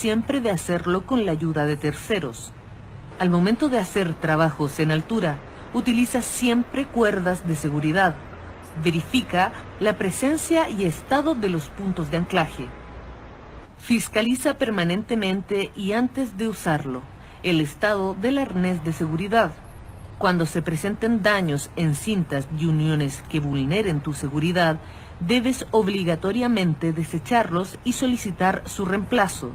siempre de hacerlo con la ayuda de terceros. Al momento de hacer trabajos en altura, utiliza siempre cuerdas de seguridad. Verifica la presencia y estado de los puntos de anclaje. Fiscaliza permanentemente y antes de usarlo el estado del arnés de seguridad. Cuando se presenten daños en cintas y uniones que vulneren tu seguridad, debes obligatoriamente desecharlos y solicitar su reemplazo.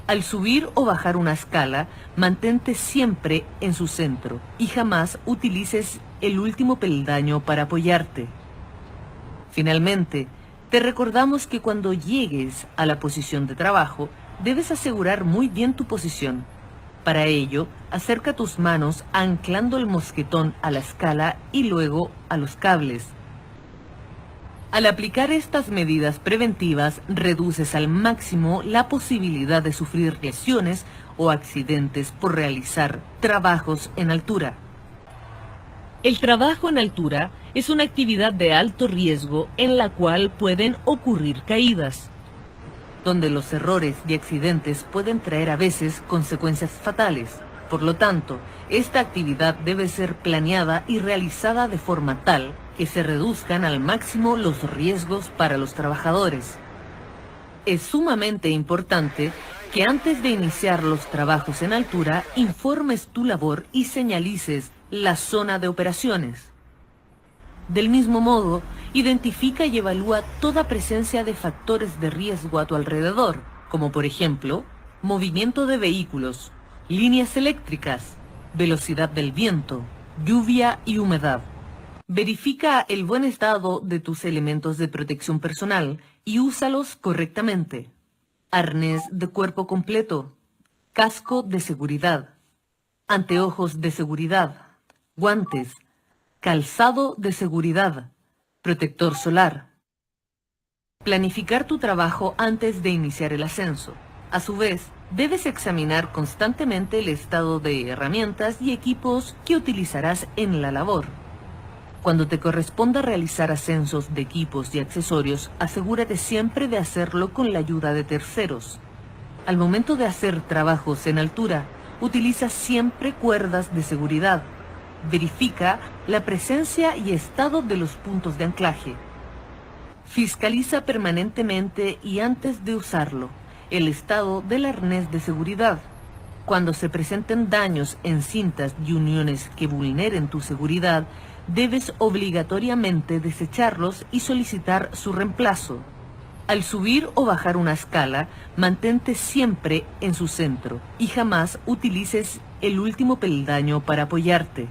Al subir o bajar una escala, mantente siempre en su centro y jamás utilices el último peldaño para apoyarte. Finalmente, te recordamos que cuando llegues a la posición de trabajo, debes asegurar muy bien tu posición. Para ello, acerca tus manos anclando el mosquetón a la escala y luego a los cables. Al aplicar estas medidas preventivas, reduces al máximo la posibilidad de sufrir lesiones o accidentes por realizar trabajos en altura. El trabajo en altura es una actividad de alto riesgo en la cual pueden ocurrir caídas, donde los errores y accidentes pueden traer a veces consecuencias fatales. Por lo tanto, esta actividad debe ser planeada y realizada de forma tal que se reduzcan al máximo los riesgos para los trabajadores. Es sumamente importante que antes de iniciar los trabajos en altura informes tu labor y señalices la zona de operaciones. Del mismo modo, identifica y evalúa toda presencia de factores de riesgo a tu alrededor, como por ejemplo, movimiento de vehículos, líneas eléctricas, velocidad del viento, lluvia y humedad. Verifica el buen estado de tus elementos de protección personal y úsalos correctamente. Arnés de cuerpo completo, casco de seguridad, anteojos de seguridad, guantes, calzado de seguridad, protector solar. Planificar tu trabajo antes de iniciar el ascenso. A su vez, debes examinar constantemente el estado de herramientas y equipos que utilizarás en la labor. Cuando te corresponda realizar ascensos de equipos y accesorios, asegúrate siempre de hacerlo con la ayuda de terceros. Al momento de hacer trabajos en altura, utiliza siempre cuerdas de seguridad. Verifica la presencia y estado de los puntos de anclaje. Fiscaliza permanentemente y antes de usarlo el estado del arnés de seguridad. Cuando se presenten daños en cintas y uniones que vulneren tu seguridad, debes obligatoriamente desecharlos y solicitar su reemplazo. Al subir o bajar una escala, mantente siempre en su centro y jamás utilices el último peldaño para apoyarte.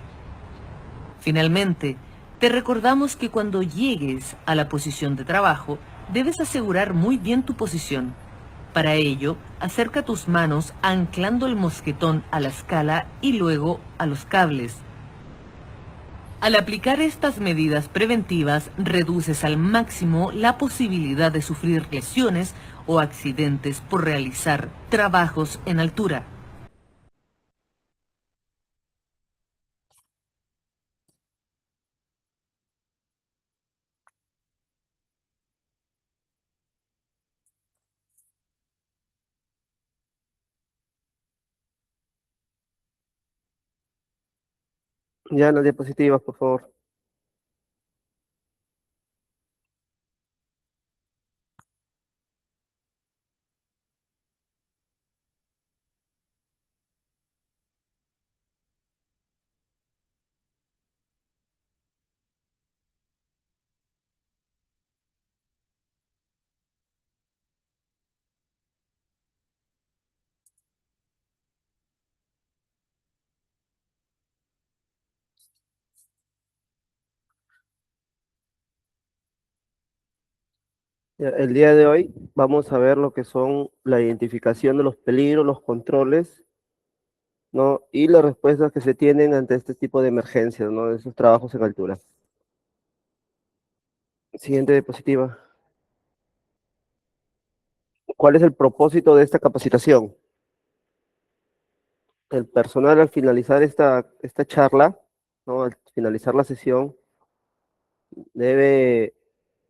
Finalmente, te recordamos que cuando llegues a la posición de trabajo, debes asegurar muy bien tu posición. Para ello, acerca tus manos anclando el mosquetón a la escala y luego a los cables. Al aplicar estas medidas preventivas, reduces al máximo la posibilidad de sufrir lesiones o accidentes por realizar trabajos en altura. Ya en las diapositivas, por favor. Ya, el día de hoy vamos a ver lo que son la identificación de los peligros, los controles, ¿no? Y las respuestas que se tienen ante este tipo de emergencias, ¿no? De esos trabajos en altura. Siguiente diapositiva. ¿Cuál es el propósito de esta capacitación? El personal al finalizar esta charla, ¿no? Al finalizar la sesión, debe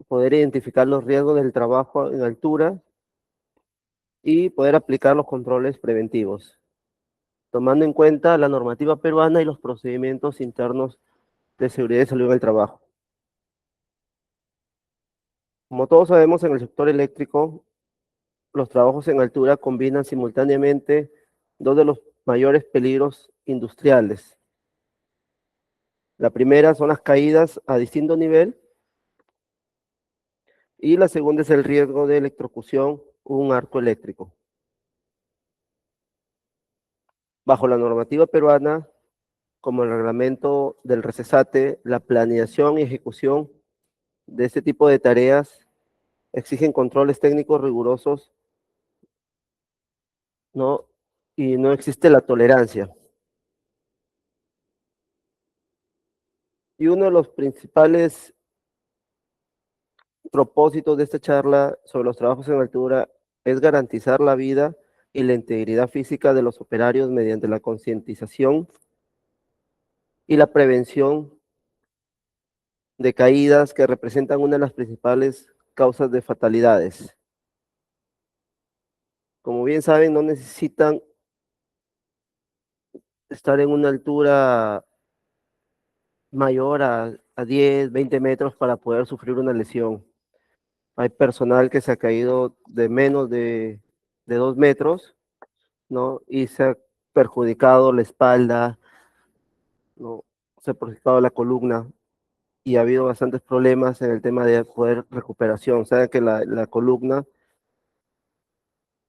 poder identificar los riesgos del trabajo en altura y poder aplicar los controles preventivos, tomando en cuenta la normativa peruana y los procedimientos internos de seguridad y salud en el trabajo. Como todos sabemos, en el sector eléctrico, los trabajos en altura combinan simultáneamente dos de los mayores peligros industriales. La primera son las caídas a distinto nivel y la segunda es el riesgo de electrocución o un arco eléctrico. Bajo la normativa peruana, como el reglamento del RECESATE, la planeación y ejecución de este tipo de tareas exigen controles técnicos rigurosos, ¿no? Y no existe la tolerancia. Y uno de los principales propósitos de esta charla sobre los trabajos en altura es garantizar la vida y la integridad física de los operarios mediante la concientización y la prevención de caídas que representan una de las principales causas de fatalidades. Como bien saben, no necesitan estar en una altura mayor a 10, 20 metros para poder sufrir una lesión. Hay personal que se ha caído de menos de 2 metros, ¿no? Y se ha perjudicado la espalda, ¿no? Se ha perjudicado la columna y ha habido bastantes problemas en el tema de poder recuperación. Saben que la columna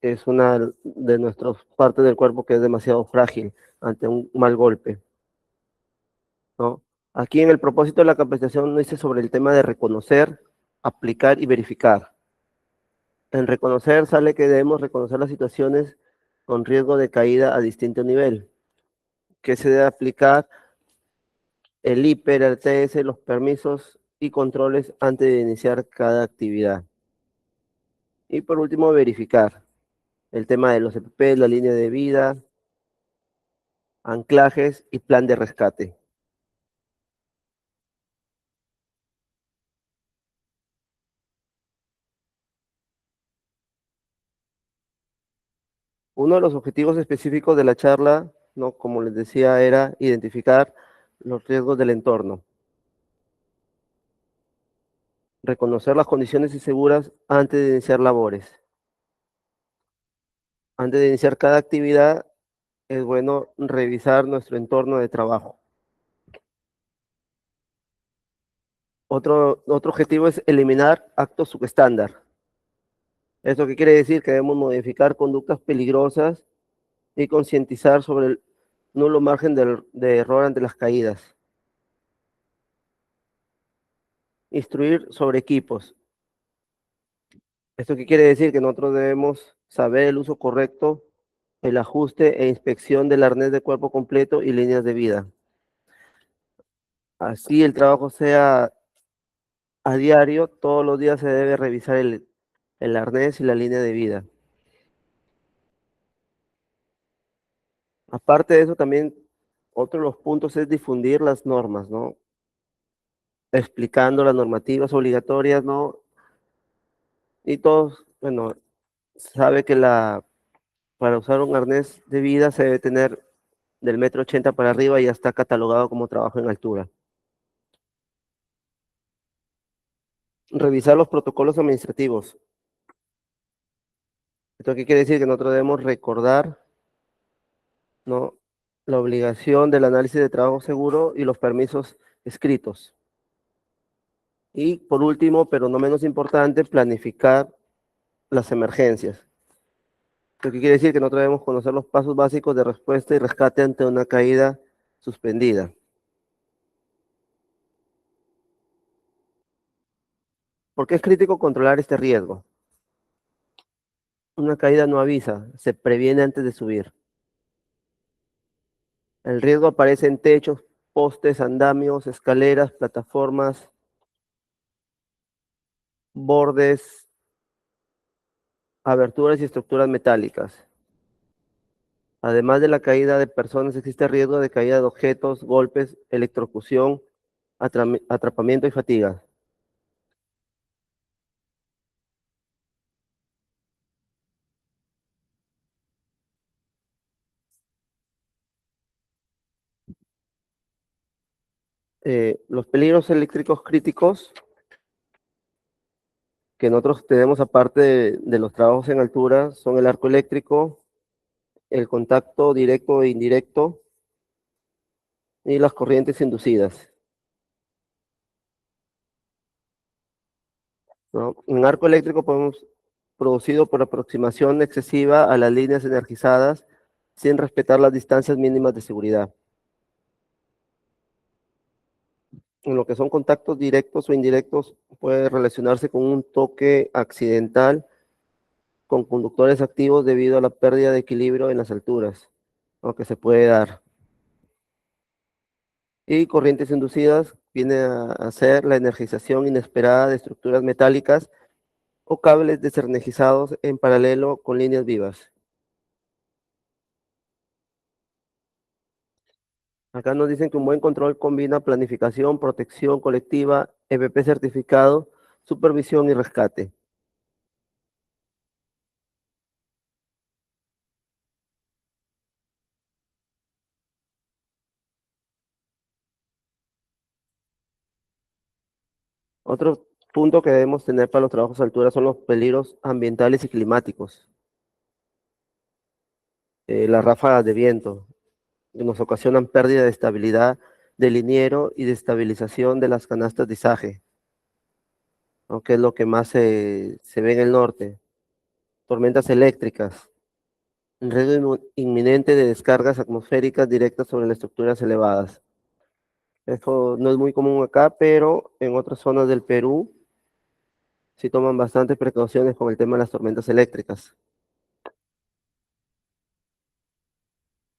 es una de nuestras partes del cuerpo que es demasiado frágil ante un mal golpe, ¿no? Aquí en el propósito de la capacitación no dice sobre el tema de reconocer, aplicar y verificar. En reconocer sale que debemos reconocer las situaciones con riesgo de caída a distinto nivel, que se debe aplicar el IPER, el TS, los permisos y controles antes de iniciar cada actividad. Y por último, verificar el tema de los EPP, la línea de vida, anclajes y plan de rescate. Uno de los objetivos específicos de la charla, ¿no? Como les decía, era identificar los riesgos del entorno, reconocer las condiciones inseguras antes de iniciar labores. Antes de iniciar cada actividad, es bueno revisar nuestro entorno de trabajo. Otro objetivo es eliminar actos subestándar. ¿Esto qué quiere decir? Que debemos modificar conductas peligrosas y concientizar sobre el nulo margen de error ante las caídas. Instruir sobre equipos. ¿Esto qué quiere decir? Que nosotros debemos saber el uso correcto, el ajuste e inspección del arnés de cuerpo completo y líneas de vida. Así el trabajo sea a diario, todos los días se debe revisar el arnés y la línea de vida. Aparte de eso, también otro de los puntos es difundir las normas, ¿no? Explicando las normativas obligatorias, ¿no? Y todos, bueno, sabe que para usar un arnés de vida se debe tener del 1,80 m para arriba y ya está catalogado como trabajo en altura. Revisar los protocolos administrativos. ¿Esto qué quiere decir? Que nosotros debemos recordar, ¿no? La obligación del análisis de trabajo seguro y los permisos escritos. Y por último, pero no menos importante, planificar las emergencias. Lo que quiere decir que nosotros debemos conocer los pasos básicos de respuesta y rescate ante una caída suspendida. ¿Por qué es crítico controlar este riesgo? Una caída no avisa, se previene antes de subir. El riesgo aparece en techos, postes, andamios, escaleras, plataformas, bordes, aberturas y estructuras metálicas. Además de la caída de personas, existe riesgo de caída de objetos, golpes, electrocución, atrapamiento y fatiga. Los peligros eléctricos críticos que nosotros tenemos aparte de los trabajos en altura son el arco eléctrico, el contacto directo e indirecto y las corrientes inducidas, ¿no? En arco eléctrico podemos producido por aproximación excesiva a las líneas energizadas sin respetar las distancias mínimas de seguridad. En lo que son contactos directos o indirectos, puede relacionarse con un toque accidental con conductores activos debido a la pérdida de equilibrio en las alturas, lo que se puede dar. Y corrientes inducidas viene a ser la energización inesperada de estructuras metálicas o cables desenergizados en paralelo con líneas vivas. Acá nos dicen que un buen control combina planificación, protección colectiva, EPP certificado, supervisión y rescate. Otro punto que debemos tener para los trabajos a altura son los peligros ambientales y climáticos. Las ráfagas de viento que nos ocasionan pérdida de estabilidad del liniero y de estabilización de las canastas de izaje, ¿no? Que es lo que más se ve en el norte. Tormentas eléctricas, riesgo inminente de descargas atmosféricas directas sobre las estructuras elevadas. Esto no es muy común acá, pero en otras zonas del Perú sí toman bastantes precauciones con el tema de las tormentas eléctricas.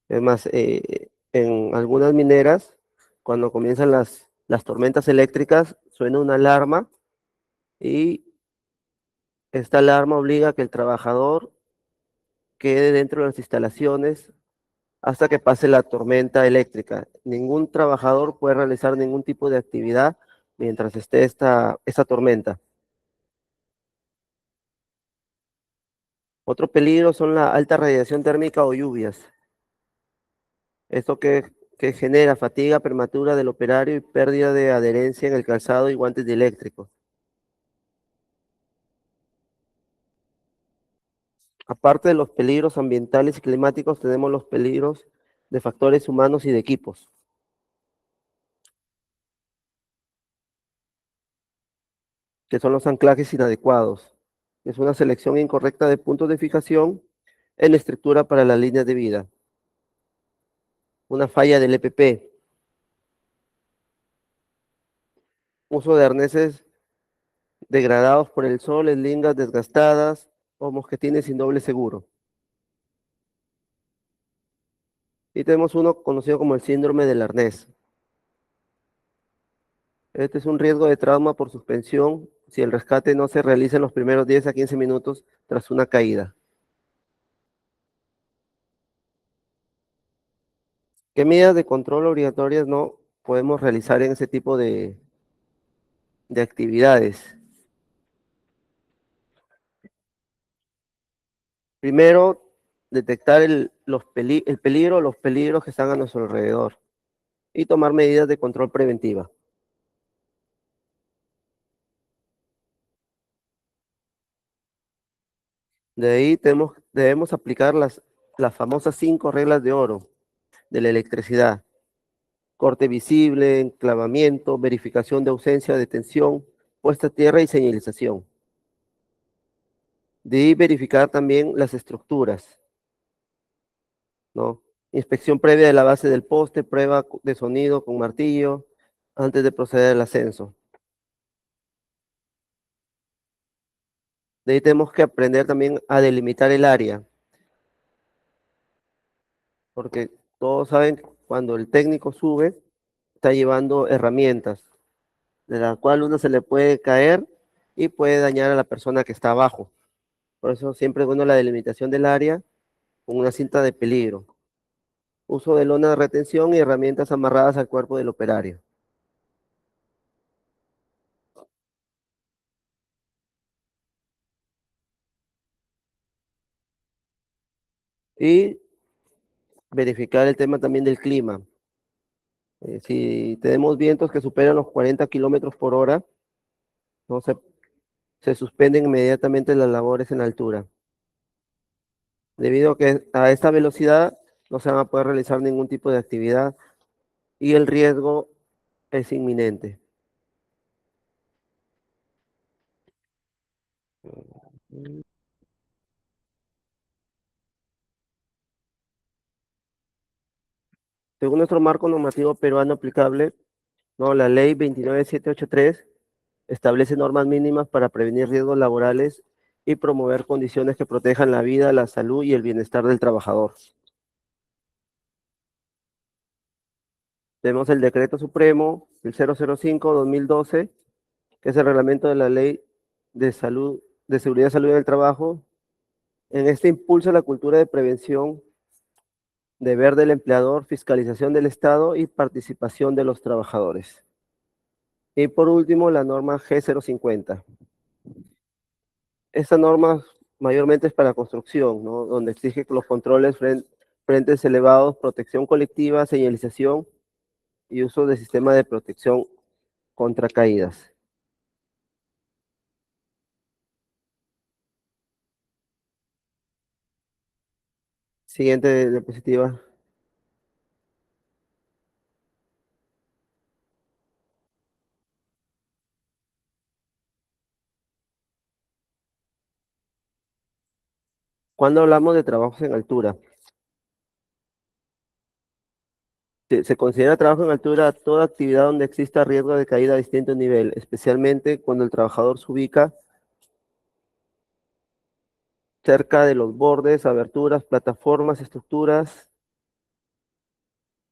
Es más, en algunas mineras, cuando comienzan las tormentas eléctricas, suena una alarma y esta alarma obliga a que el trabajador quede dentro de las instalaciones hasta que pase la tormenta eléctrica. Ningún trabajador puede realizar ningún tipo de actividad mientras esté esta tormenta. Otro peligro son la alta radiación térmica o lluvias. Esto que genera fatiga prematura del operario y pérdida de adherencia en el calzado y guantes dieléctricos. Aparte de los peligros ambientales y climáticos, tenemos los peligros de factores humanos y de equipos, que son los anclajes inadecuados. Es una selección incorrecta de puntos de fijación en la estructura para las líneas de vida. Una falla del EPP, uso de arneses degradados por el sol, eslingas desgastadas o mosquetines sin doble seguro. Y tenemos uno conocido como el síndrome del arnés. Este es un riesgo de trauma por suspensión si el rescate no se realiza en los primeros 10 a 15 minutos tras una caída. ¿Qué medidas de control obligatorias no podemos realizar en ese tipo de actividades? Primero, detectar el peligro, los peligros que están a nuestro alrededor y tomar medidas de control preventiva. De ahí debemos aplicar las famosas 5 reglas de oro de la electricidad: corte visible, enclavamiento, verificación de ausencia de tensión, puesta a tierra y señalización. De ahí verificar también las estructuras, ¿no? Inspección previa de la base del poste, prueba de sonido con martillo antes de proceder al ascenso. De ahí tenemos que aprender también a delimitar el área, porque todos saben que cuando el técnico sube, está llevando herramientas, de la cual uno se le puede caer y puede dañar a la persona que está abajo. Por eso siempre es bueno la delimitación del área con una cinta de peligro. Uso de lona de retención y herramientas amarradas al cuerpo del operario. Y verificar el tema también del clima. Si tenemos vientos que superan los 40 kilómetros por hora, ¿no? Se suspenden inmediatamente las labores en altura. Debido a que a esta velocidad no se van a poder realizar ningún tipo de actividad y el riesgo es inminente. Según nuestro marco normativo peruano aplicable, ¿no? La ley 29783 establece normas mínimas para prevenir riesgos laborales y promover condiciones que protejan la vida, la salud y el bienestar del trabajador. Tenemos el Decreto Supremo, el 005-2012, que es el reglamento de la Ley de Salud, de Seguridad y Salud del Trabajo. En este impulsa la cultura de prevención, deber del empleador, fiscalización del Estado y participación de los trabajadores. Y por último, la norma G050. Esta norma mayormente es para construcción, ¿no? Donde exige que los controles frentes elevados, protección colectiva, señalización y uso de sistema de protección contra caídas. Siguiente diapositiva. Cuando hablamos de trabajos en altura, se considera trabajo en altura toda actividad donde exista riesgo de caída a distinto nivel, especialmente cuando el trabajador se ubica cerca de los bordes, aberturas, plataformas, estructuras,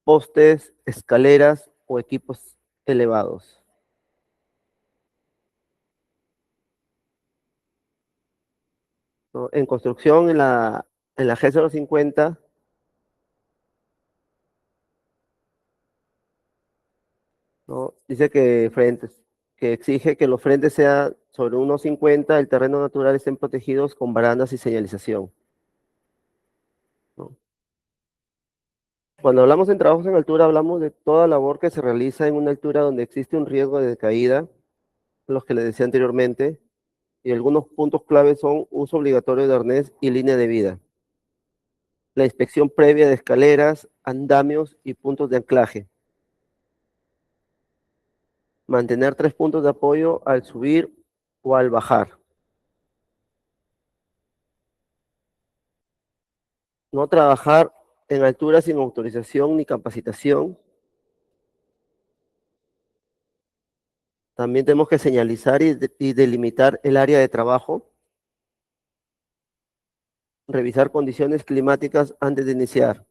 postes, escaleras o equipos elevados, ¿no? En construcción, en la G050, ¿no? Dice que exige que los frentes sean sobre 1,50, el terreno natural estén protegidos con barandas y señalización, ¿no? Cuando hablamos en trabajos en altura, hablamos de toda labor que se realiza en una altura donde existe un riesgo de caída, los que les decía anteriormente, y algunos puntos claves son uso obligatorio de arnés y línea de vida, la inspección previa de escaleras, andamios y puntos de anclaje, mantener 3 puntos de apoyo al subir o al bajar, no trabajar en altura sin autorización ni capacitación. También tenemos que señalizar y delimitar el área de trabajo, revisar condiciones climáticas antes de iniciar.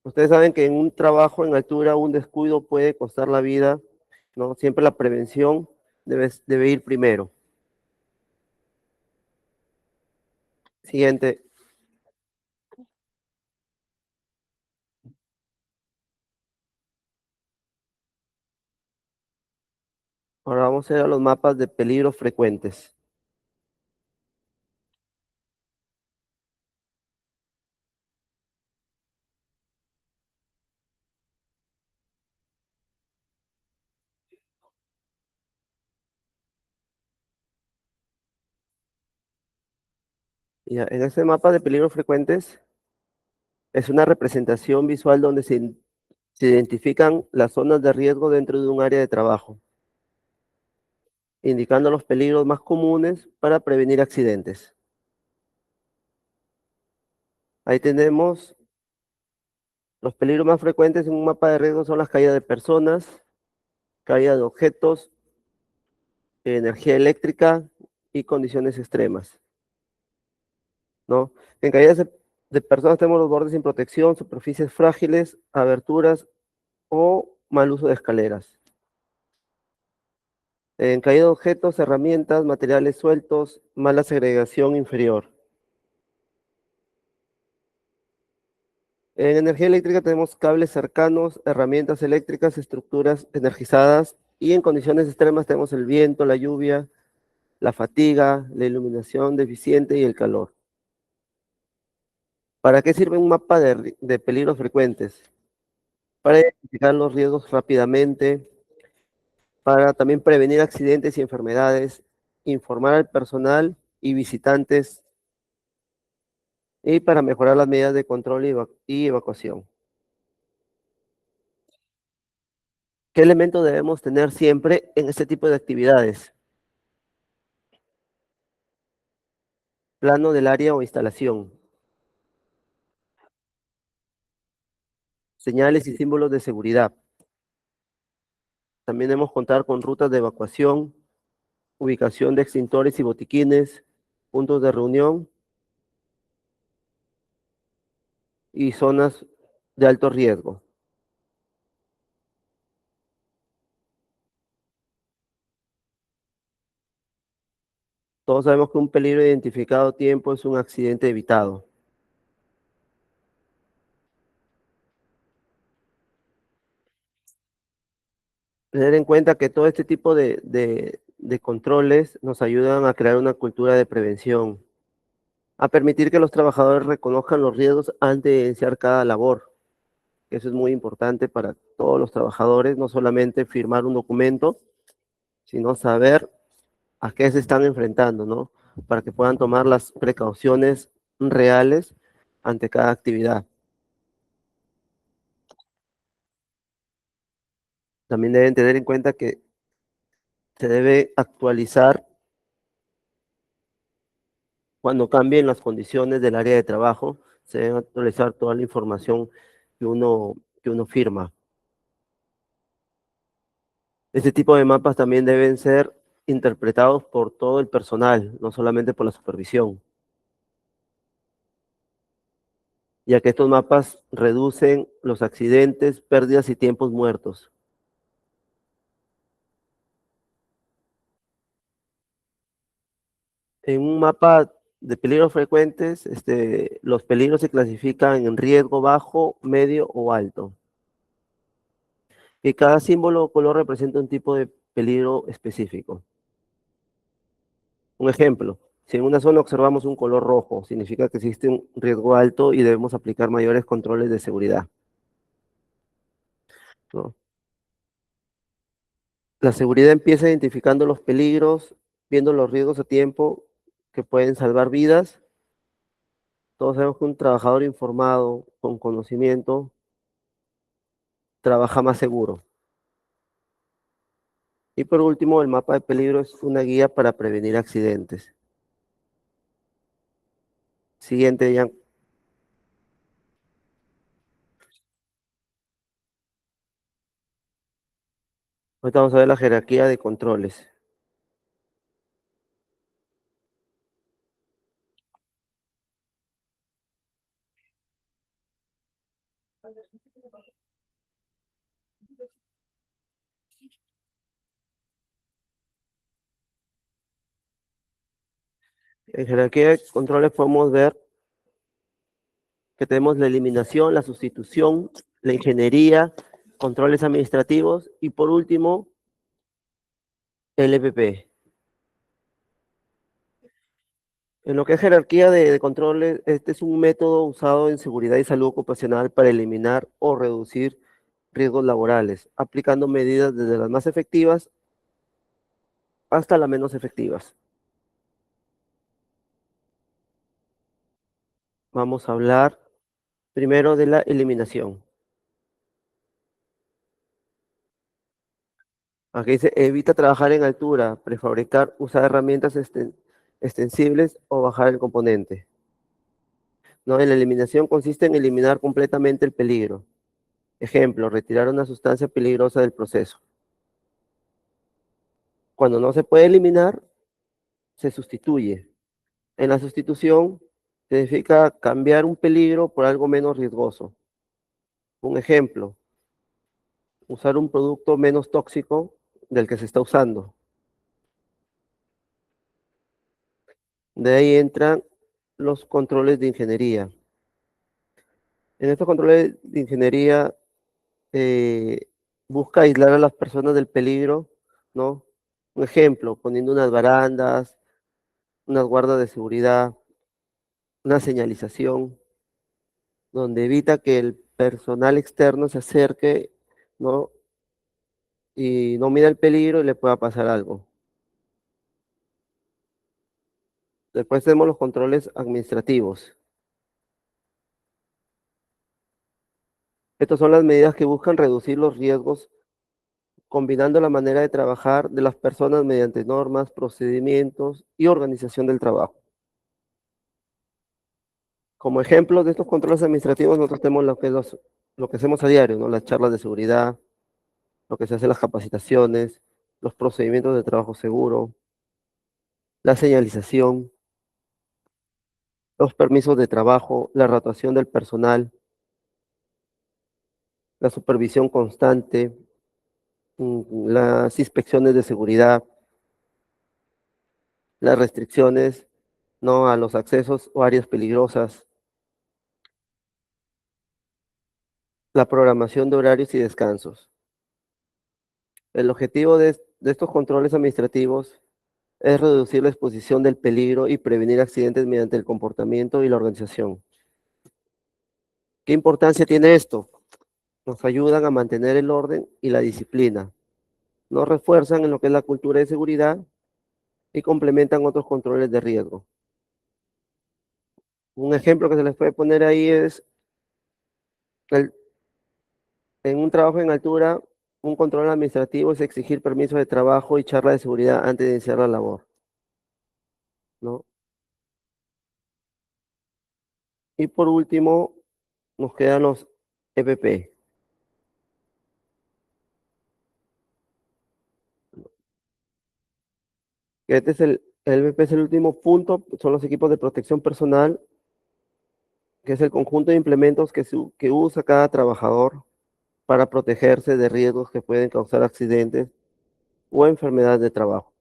Ustedes saben que en un trabajo en altura un descuido puede costar la vida, ¿no? Siempre la prevención debe ir primero. Siguiente. Ahora vamos a ir a los mapas de peligros frecuentes. Ya, en este mapa de peligros frecuentes es una representación visual donde se identifican las zonas de riesgo dentro de un área de trabajo, indicando los peligros más comunes para prevenir accidentes. Ahí tenemos los peligros más frecuentes en un mapa de riesgo son las caídas de personas, caída de objetos, energía eléctrica y condiciones extremas, ¿no? En caídas de personas tenemos los bordes sin protección, superficies frágiles, aberturas o mal uso de escaleras. En caída de objetos, herramientas, materiales sueltos, mala segregación inferior. En energía eléctrica tenemos cables cercanos, herramientas eléctricas, estructuras energizadas y en condiciones extremas tenemos el viento, la lluvia, la fatiga, la iluminación deficiente y el calor. ¿Para qué sirve un mapa de peligros frecuentes? Para identificar los riesgos rápidamente, para también prevenir accidentes y enfermedades, informar al personal y visitantes y para mejorar las medidas de control y evacuación. ¿Qué elementos debemos tener siempre en este tipo de actividades? Plano del área o instalación, señales y símbolos de seguridad. También debemos contar con rutas de evacuación, ubicación de extintores y botiquines, puntos de reunión y zonas de alto riesgo. Todos sabemos que un peligro identificado a tiempo es un accidente evitado. Tener en cuenta que todo este tipo de controles nos ayudan a crear una cultura de prevención, a permitir que los trabajadores reconozcan los riesgos antes de iniciar cada labor. Eso es muy importante para todos los trabajadores, no solamente firmar un documento, sino saber a qué se están enfrentando, ¿no? Para que puedan tomar las precauciones reales ante cada actividad. También deben tener en cuenta que se debe actualizar cuando cambien las condiciones del área de trabajo, se debe actualizar toda la información que uno firma. Este tipo de mapas también deben ser interpretados por todo el personal, no solamente por la supervisión, ya que estos mapas reducen los accidentes, pérdidas y tiempos muertos. En un mapa de peligros frecuentes, los peligros se clasifican en riesgo bajo, medio o alto. Y cada símbolo o color representa un tipo de peligro específico. Un ejemplo, si en una zona observamos un color rojo, significa que existe un riesgo alto y debemos aplicar mayores controles de seguridad, ¿no? La seguridad empieza identificando los peligros, viendo los riesgos a tiempo que pueden salvar vidas. Todos sabemos que un trabajador informado, con conocimiento, trabaja más seguro. Y por último, el mapa de peligro es una guía para prevenir accidentes. Siguiente, Jan. Ahorita vamos a ver la jerarquía de controles. En jerarquía de controles podemos ver que tenemos la eliminación, la sustitución, la ingeniería, controles administrativos y por último, el EPP. En lo que es jerarquía de controles, este es un método usado en seguridad y salud ocupacional para eliminar o reducir riesgos laborales, aplicando medidas desde las más efectivas hasta las menos efectivas. Vamos a hablar primero de la eliminación. Aquí dice, evita trabajar en altura, prefabricar, usar herramientas extensibles o bajar el componente. ¿No? En la eliminación consiste en eliminar completamente el peligro. Ejemplo, retirar una sustancia peligrosa del proceso. Cuando no se puede eliminar, se sustituye. En la sustitución significa cambiar un peligro por algo menos riesgoso. Un ejemplo, usar un producto menos tóxico del que se está usando. De ahí entran los controles de ingeniería. En estos controles de ingeniería busca aislar a las personas del peligro, ¿no? Un ejemplo, poniendo unas barandas, unas guardas de seguridad, una señalización. donde evita que el personal externo se acerque, ¿no? Y no mida el peligro y le pueda pasar algo. Después tenemos los controles administrativos. Estas son las medidas que buscan reducir los riesgos combinando la manera de trabajar de las personas mediante normas, procedimientos y organización del trabajo. Como ejemplo de estos controles administrativos, nosotros tenemos lo que hacemos a diario, ¿no? Las charlas de seguridad, lo que se hace en las capacitaciones, los procedimientos de trabajo seguro, la señalización, los permisos de trabajo, la rotación del personal, la supervisión constante, las inspecciones de seguridad, las restricciones, ¿no? A los accesos o áreas peligrosas, la programación de horarios y descansos. El objetivo de estos controles administrativos es reducir la exposición del peligro y prevenir accidentes mediante el comportamiento y la organización. ¿Qué importancia tiene esto? Nos ayudan a mantener el orden y la disciplina. Nos refuerzan en lo que es la cultura de seguridad y complementan otros controles de riesgo. Un ejemplo que se les puede poner ahí es el, en un trabajo en altura, un control administrativo es exigir permiso de trabajo y charla de seguridad antes de iniciar la labor, ¿no? Y por último, nos quedan los EPP. Este es el EPP es el último punto, son los equipos de protección personal, que es el conjunto de implementos que usa cada trabajador para protegerse de riesgos que pueden causar accidentes o enfermedades de trabajo.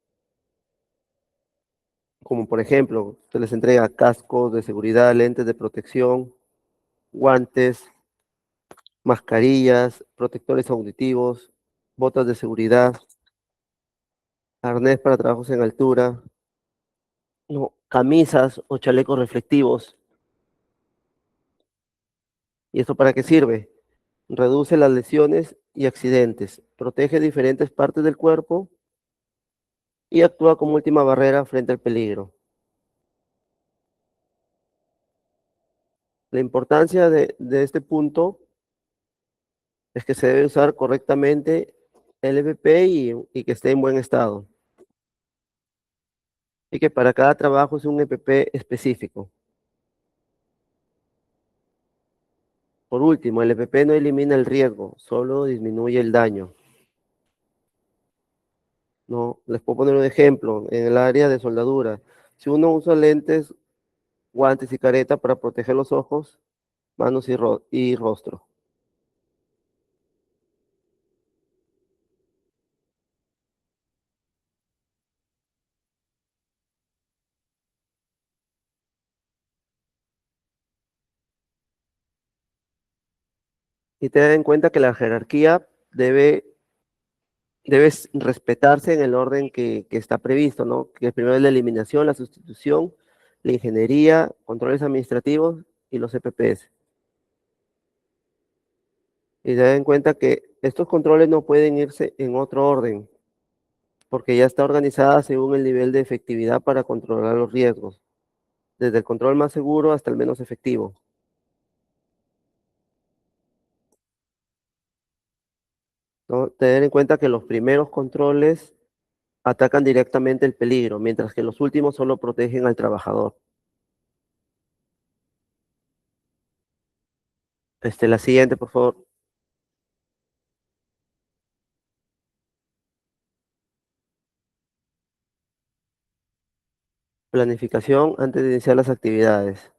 Como por ejemplo, se les entrega cascos de seguridad, lentes de protección, guantes, mascarillas, protectores auditivos, botas de seguridad, arnés para trabajos en altura, no, camisas o chalecos reflectivos. ¿Y esto para qué sirve? Reduce las lesiones y accidentes, protege diferentes partes del cuerpo y actúa como última barrera frente al peligro. La importancia de este punto es que se debe usar correctamente el EPP y que esté en buen estado. Y que para cada trabajo es un EPP específico. Por último, el EPP no elimina el riesgo, solo disminuye el daño. No, les puedo poner un ejemplo. En el área de soldadura, si uno usa lentes, guantes y careta para proteger los ojos, manos y rostro. Y ten en cuenta que la jerarquía debe respetarse en el orden que está previsto, ¿no? Que primero es la eliminación, la sustitución, la ingeniería, controles administrativos y los EPPs. Y ten en cuenta que estos controles no pueden irse en otro orden, porque ya está organizada según el nivel de efectividad para controlar los riesgos, desde el control más seguro hasta el menos efectivo, ¿no? Tener en cuenta que los primeros controles atacan directamente el peligro, mientras que los últimos solo protegen al trabajador. La siguiente, por favor. Planificación antes de iniciar las actividades.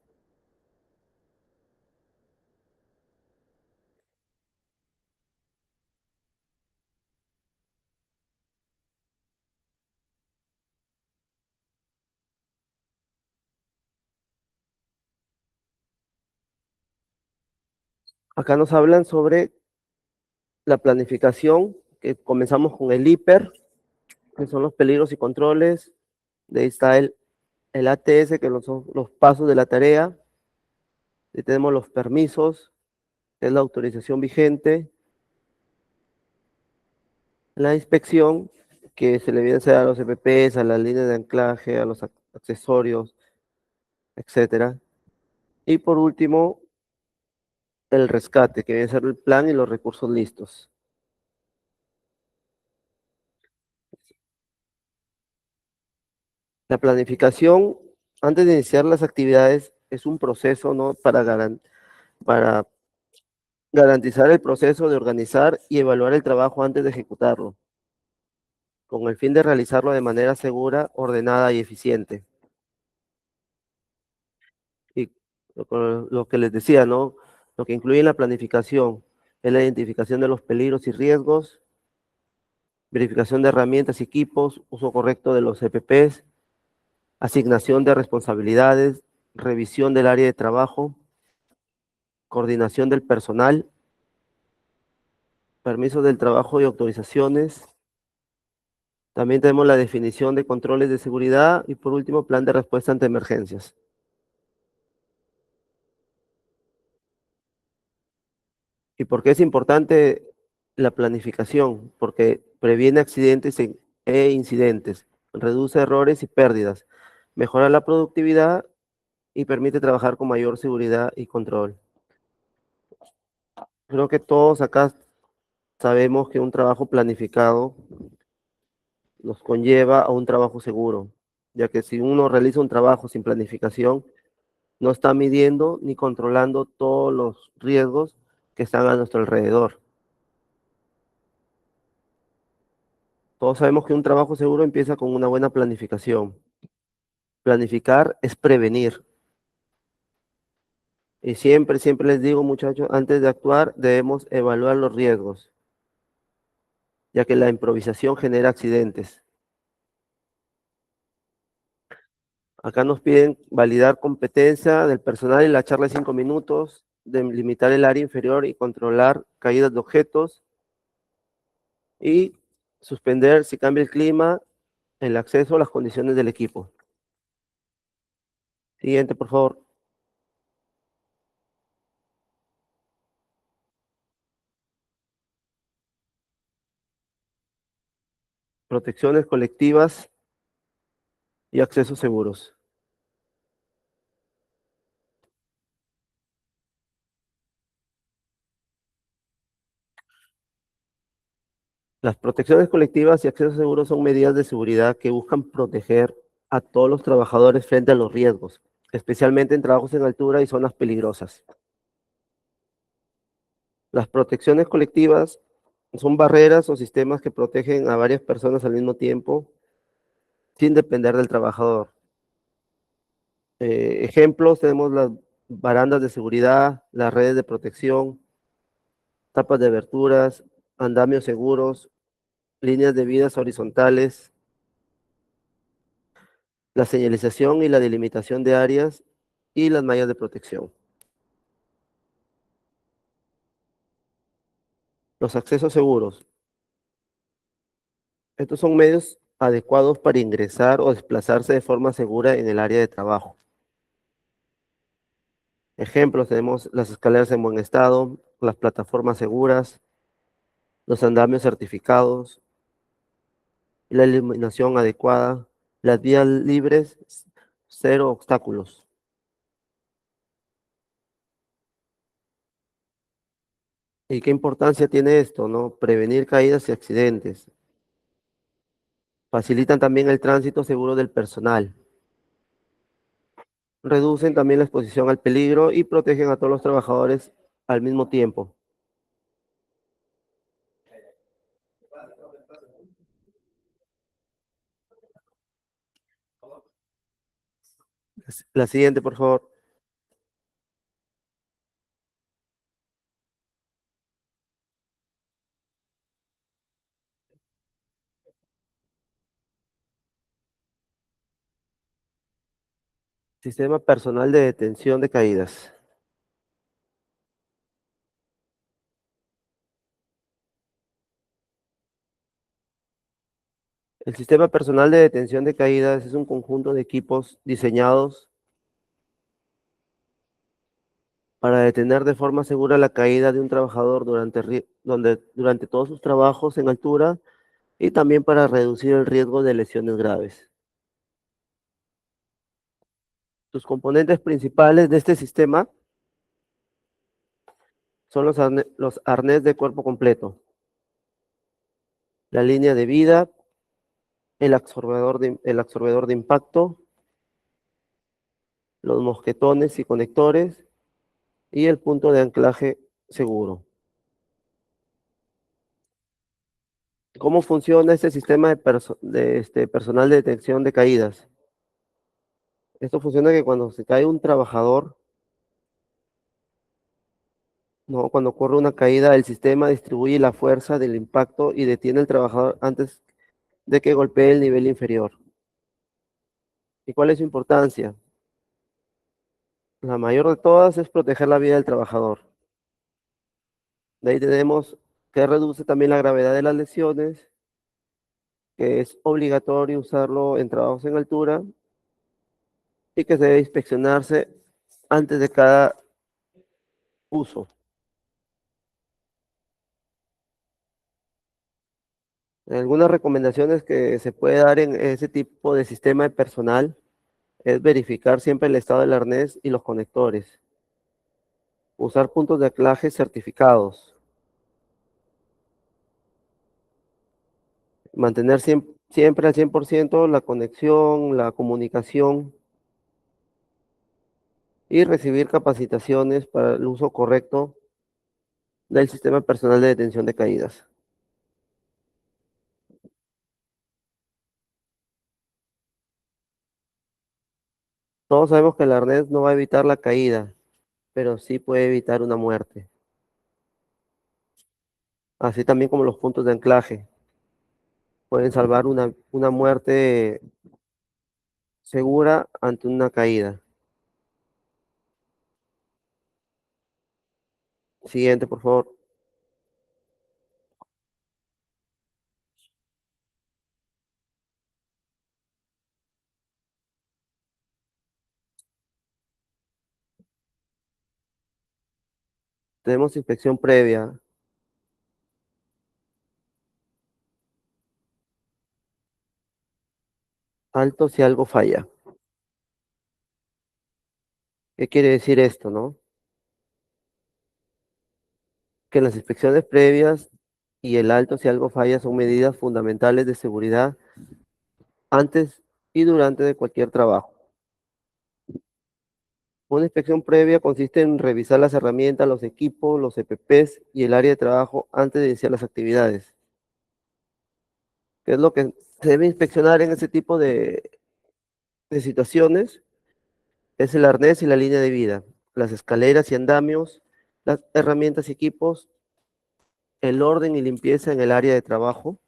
Acá nos hablan sobre la planificación, que comenzamos con el IPER, que son los peligros y controles. De ahí está el ATS, que son los pasos de la tarea. Y tenemos los permisos, que es la autorización vigente, la inspección, que se le viene a hacer a los EPPs, a las líneas de anclaje, a los accesorios, etcétera. Y por último, el rescate, que viene a ser el plan y los recursos listos. La planificación, antes de iniciar las actividades, es un proceso, ¿no? Para garantizar el proceso de organizar y evaluar el trabajo antes de ejecutarlo, con el fin de realizarlo de manera segura, ordenada y eficiente. Y lo que les decía, ¿no? Lo que incluye la planificación es la identificación de los peligros y riesgos, verificación de herramientas y equipos, uso correcto de los EPPs, asignación de responsabilidades, revisión del área de trabajo, coordinación del personal, permisos del trabajo y autorizaciones. También tenemos la definición de controles de seguridad y por último, plan de respuesta ante emergencias. ¿Y por qué es importante la planificación? Porque previene accidentes e incidentes, reduce errores y pérdidas, mejora la productividad y permite trabajar con mayor seguridad y control. Creo que todos acá sabemos que un trabajo planificado nos conlleva a un trabajo seguro, ya que si uno realiza un trabajo sin planificación, no está midiendo ni controlando todos los riesgos que están a nuestro alrededor. Todos sabemos que un trabajo seguro empieza con una buena planificación. Planificar es prevenir. Y siempre les digo, muchachos, antes de actuar debemos evaluar los riesgos, ya que la improvisación genera accidentes. Acá nos piden validar competencia del personal en la charla de 5 minutos, delimitar el área inferior y controlar caídas de objetos y suspender si cambia el clima, el acceso a las condiciones del equipo. Siguiente, por favor. Protecciones colectivas y accesos seguros. Las protecciones colectivas y accesos seguros son medidas de seguridad que buscan proteger a todos los trabajadores frente a los riesgos, especialmente en trabajos en altura y zonas peligrosas. Las protecciones colectivas son barreras o sistemas que protegen a varias personas al mismo tiempo sin depender del trabajador. Ejemplos, tenemos las barandas de seguridad, las redes de protección, tapas de aberturas, andamios seguros, líneas de vidas horizontales, la señalización y la delimitación de áreas y las mallas de protección. Los accesos seguros. Estos son medios adecuados para ingresar o desplazarse de forma segura en el área de trabajo. Ejemplos, tenemos las escaleras en buen estado, las plataformas seguras, los andamios certificados, la iluminación adecuada, las vías libres, cero obstáculos. ¿Y qué importancia tiene esto, no? Prevenir caídas y accidentes. Facilitan también el tránsito seguro del personal. Reducen también la exposición al peligro y protegen a todos los trabajadores al mismo tiempo. La siguiente, por favor. Sistema personal de detención de caídas. El sistema personal de detención de caídas es un conjunto de equipos diseñados para detener de forma segura la caída de un trabajador durante todos sus trabajos en altura y también para reducir el riesgo de lesiones graves. Sus componentes principales de este sistema son los arnés de cuerpo completo, la línea de vida, el absorbedor de impacto, los mosquetones y conectores y el punto de anclaje seguro. ¿Cómo funciona este sistema de personal de detección de caídas? Esto funciona que cuando se cae un trabajador, ¿no? Cuando ocurre una caída, el sistema distribuye la fuerza del impacto y detiene al trabajador antes de que golpee el nivel inferior. ¿Y cuál es su importancia? La mayor de todas es proteger la vida del trabajador. De ahí tenemos que reduce también la gravedad de las lesiones, que es obligatorio usarlo en trabajos en altura y que se debe inspeccionarse antes de cada uso. Algunas recomendaciones que se puede dar en ese tipo de sistema de personal es verificar siempre el estado del arnés y los conectores, usar puntos de anclaje certificados, mantener siempre al 100% la conexión, la comunicación y recibir capacitaciones para el uso correcto del sistema personal de detención de caídas. Todos sabemos que el arnés no va a evitar la caída, pero sí puede evitar una muerte, así también como los puntos de anclaje. Pueden salvar una muerte segura ante una caída. Siguiente, por favor. Tenemos inspección previa, alto si algo falla. ¿Qué quiere decir esto, no? Que las inspecciones previas y el alto si algo falla son medidas fundamentales de seguridad antes y durante de cualquier trabajo. Una inspección previa consiste en revisar las herramientas, los equipos, los EPPs y el área de trabajo antes de iniciar las actividades. ¿Qué es lo que se debe inspeccionar en ese tipo de situaciones? Es el arnés y la línea de vida, las escaleras y andamios, las herramientas y equipos, el orden y limpieza en el área de trabajo,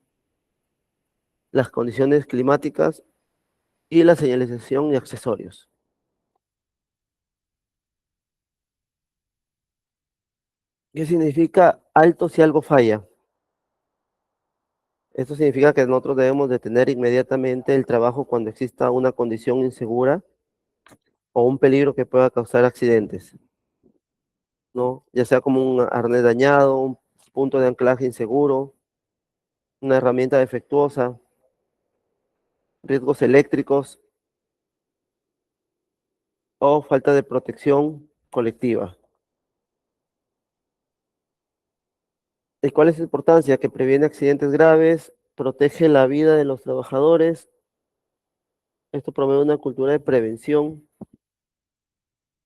las condiciones climáticas y la señalización y accesorios. ¿Qué significa alto si algo falla? Esto significa que nosotros debemos detener inmediatamente el trabajo cuando exista una condición insegura o un peligro que pueda causar accidentes, ¿no? Ya sea como un arnés dañado, un punto de anclaje inseguro, una herramienta defectuosa, riesgos eléctricos o falta de protección colectiva. ¿Y cuál es la importancia? Que previene accidentes graves, protege la vida de los trabajadores. Esto promueve una cultura de prevención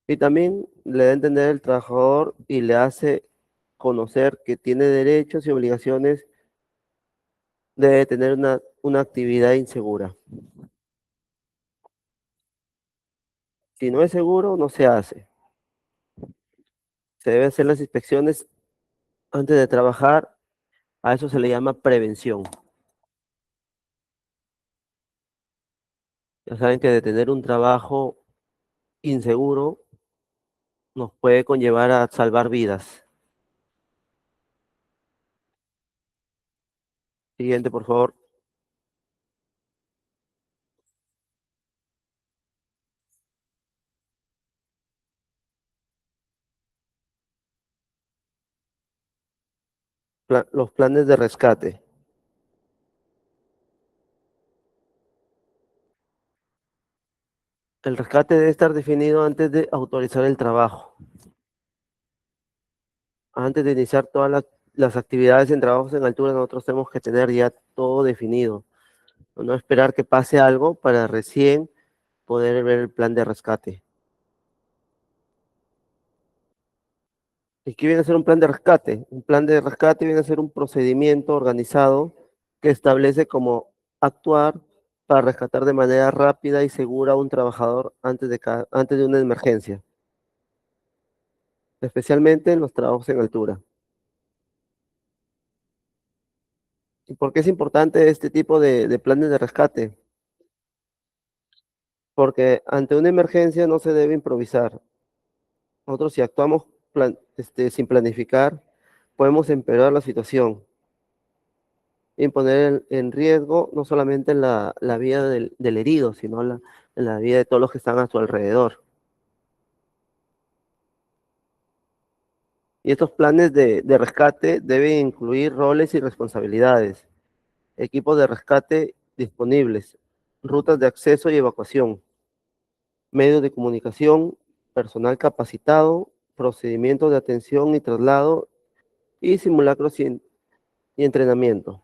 y también le da a entender al trabajador y le hace conocer que tiene derechos y obligaciones de tener una actividad insegura. Si no es seguro, no se hace. Se deben hacer las inspecciones antes de trabajar. A eso se le llama prevención. Ya saben que detener un trabajo inseguro nos puede conllevar a salvar vidas. Siguiente, por favor. Los planes de rescate. El rescate debe estar definido antes de autorizar el trabajo. Antes de iniciar todas las actividades en trabajos en altura, nosotros tenemos que tener ya todo definido. No esperar que pase algo para recién poder ver el plan de rescate. ¿Y qué viene a ser un plan de rescate? Un plan de rescate viene a ser un procedimiento organizado que establece cómo actuar para rescatar de manera rápida y segura a un trabajador antes de una emergencia, especialmente en los trabajos en altura. ¿Y por qué es importante este tipo de planes de rescate? Porque ante una emergencia no se debe improvisar. Nosotros si actuamos sin planificar, podemos empeorar la situación y poner en riesgo no solamente la vida del herido, sino la vida de todos los que están a su alrededor. Y estos planes de rescate deben incluir roles y responsabilidades, equipos de rescate disponibles, rutas de acceso y evacuación, medios de comunicación, personal capacitado, procedimientos de atención y traslado y simulacros y entrenamiento.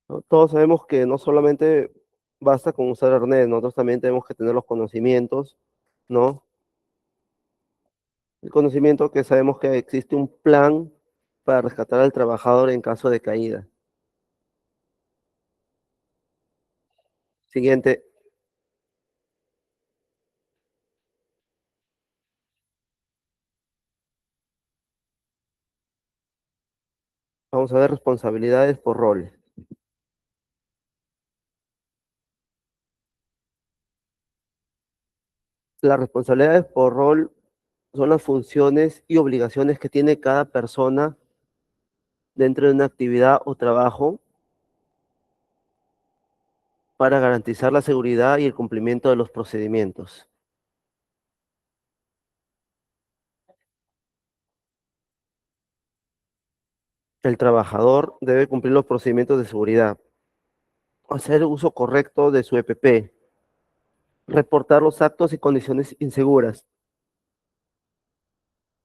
¿No? Todos sabemos que no solamente basta con usar arnés, nosotros también tenemos que tener los conocimientos, ¿no? El conocimiento que sabemos que existe un plan para rescatar al trabajador en caso de caída. Siguiente, vamos a ver responsabilidades por rol. Las responsabilidades por rol son las funciones y obligaciones que tiene cada persona dentro de una actividad o trabajo para garantizar la seguridad y el cumplimiento de los procedimientos. El trabajador debe cumplir los procedimientos de seguridad, hacer uso correcto de su EPP, reportar los actos y condiciones inseguras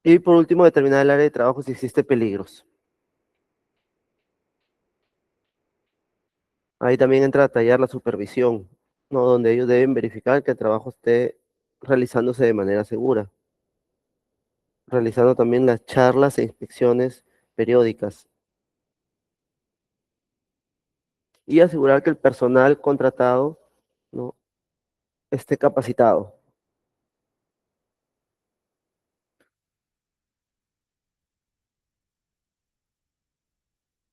y por último determinar el área de trabajo si existe peligros. Ahí también entra a tallar la supervisión, ¿no? Donde ellos deben verificar que el trabajo esté realizándose de manera segura, realizando también las charlas e inspecciones periódicas y asegurar que el personal contratado, ¿no?, esté capacitado.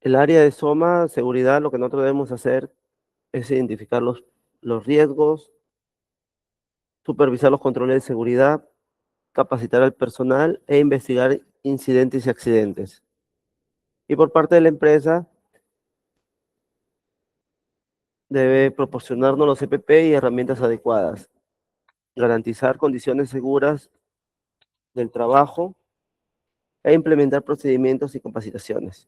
El área de SOMA, seguridad, lo que nosotros debemos hacer es identificar los riesgos, supervisar los controles de seguridad, capacitar al personal e investigar incidentes y accidentes. Y por parte de la empresa, debe proporcionarnos los EPP y herramientas adecuadas, garantizar condiciones seguras del trabajo e implementar procedimientos y capacitaciones.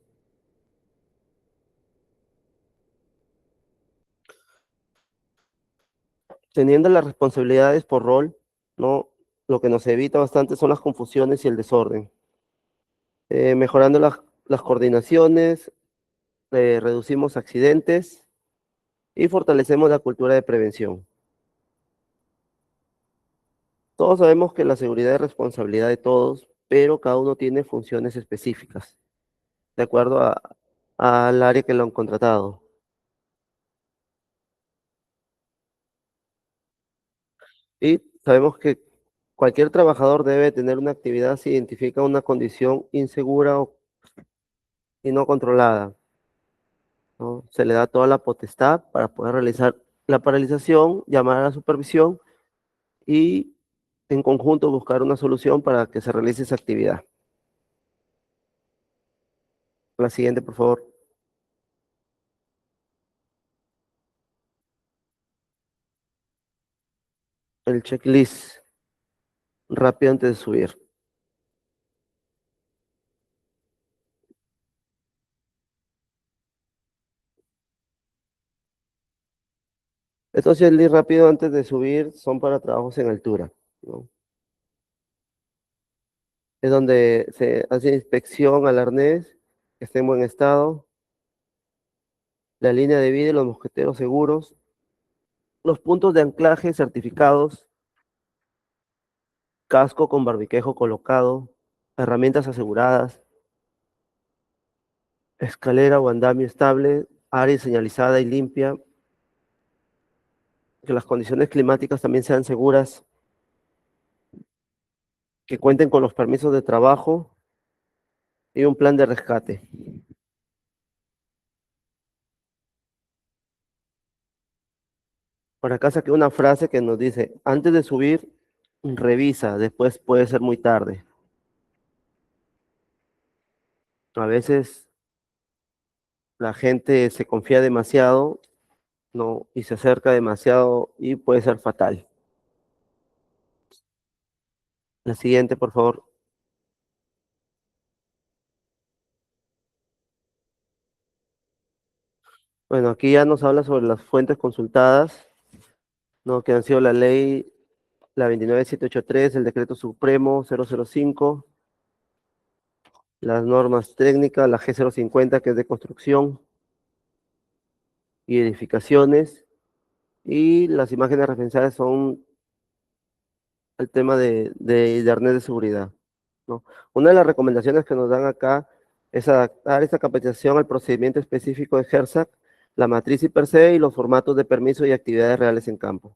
Teniendo las responsabilidades por rol, ¿no? Lo que nos evita bastante son las confusiones y el desorden. Mejorando las coordinaciones, reducimos accidentes y fortalecemos la cultura de prevención. Todos sabemos que la seguridad es responsabilidad de todos, pero cada uno tiene funciones específicas, de acuerdo al área que lo han contratado. Y sabemos que cualquier trabajador debe tener una actividad si identifica una condición insegura y no controlada, ¿no? Se le da toda la potestad para poder realizar la paralización, llamar a la supervisión y en conjunto buscar una solución para que se realice esa actividad. La siguiente, por favor. el checklist rápido antes de subir. Estos checklists rápido antes de subir son para trabajos en altura, ¿no? Es donde se hace inspección al arnés, que esté en buen estado, la línea de vida y los mosqueteros seguros, los puntos de anclaje certificados, casco con barbiquejo colocado, herramientas aseguradas, escalera o andamio estable, área señalizada y limpia, que las condiciones climáticas también sean seguras, que cuenten con los permisos de trabajo y un plan de rescate. Por acá saqué una frase que nos dice, antes de subir, revisa, después puede ser muy tarde. A veces la gente se confía demasiado, ¿no? Y se acerca demasiado y puede ser fatal. La siguiente, por favor. Bueno, aquí ya nos habla sobre las fuentes consultadas, ¿no? Que han sido la ley, la 29783, el decreto supremo 005, las normas técnicas, la G050, que es de construcción y edificaciones, y las imágenes referenciadas son el tema de arnés de seguridad, ¿no? Una de las recomendaciones que nos dan acá es adaptar esta capacitación al procedimiento específico de HERSAC, la matriz y per se y los formatos de permiso y actividades reales en campo.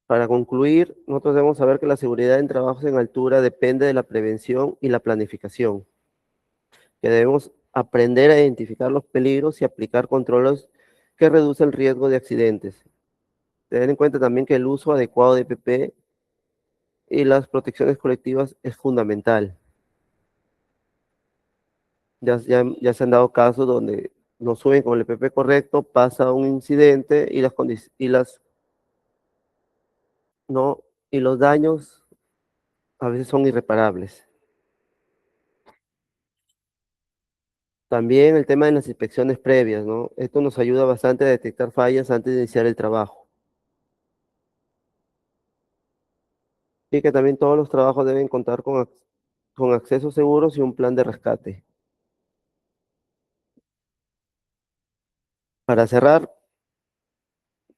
Para concluir, nosotros debemos saber que la seguridad en trabajos en altura depende de la prevención y la planificación, que debemos aprender a identificar los peligros y aplicar controles que reducen el riesgo de accidentes. Tener en cuenta también que el uso adecuado de EPP y las protecciones colectivas es fundamental. Ya se han dado casos donde no suben con el EPP correcto, pasa un incidente y no, y los daños a veces son irreparables. También el tema de las inspecciones previas, ¿no? Esto nos ayuda bastante a detectar fallas antes de iniciar el trabajo. Y que también todos los trabajos deben contar con accesos seguros y un plan de rescate. Para cerrar,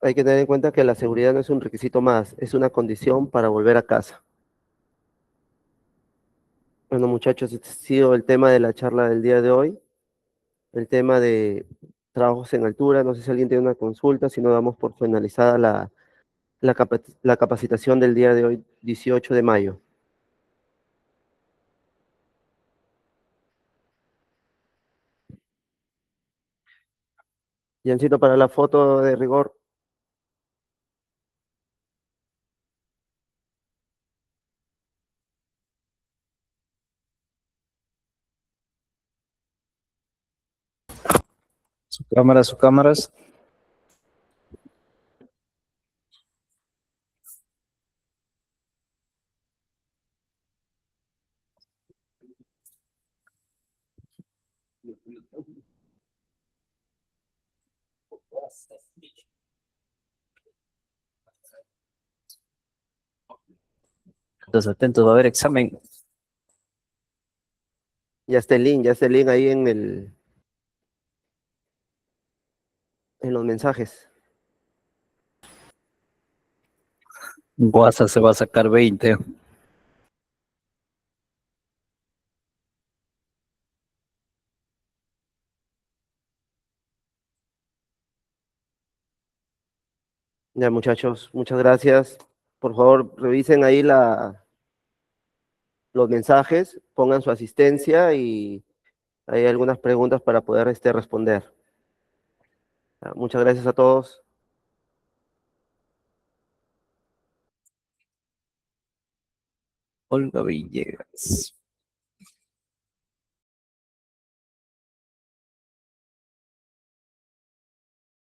hay que tener en cuenta que la seguridad no es un requisito más, es una condición para volver a casa. Bueno, muchachos, este ha sido el tema de la charla del día de hoy, el tema de trabajos en altura. No sé si alguien tiene una consulta, si no damos por finalizada la capacitación del día de hoy, 18 de mayo. Yancito, para la foto de rigor. Sus cámaras. Entonces, atentos, va a haber examen. Ya está el link ahí en los mensajes. Guasa se va a sacar 20. Ya, muchachos, muchas gracias. Por favor, revisen ahí los mensajes, pongan su asistencia y hay algunas preguntas para poder responder. Muchas gracias a todos. Olga Villegas.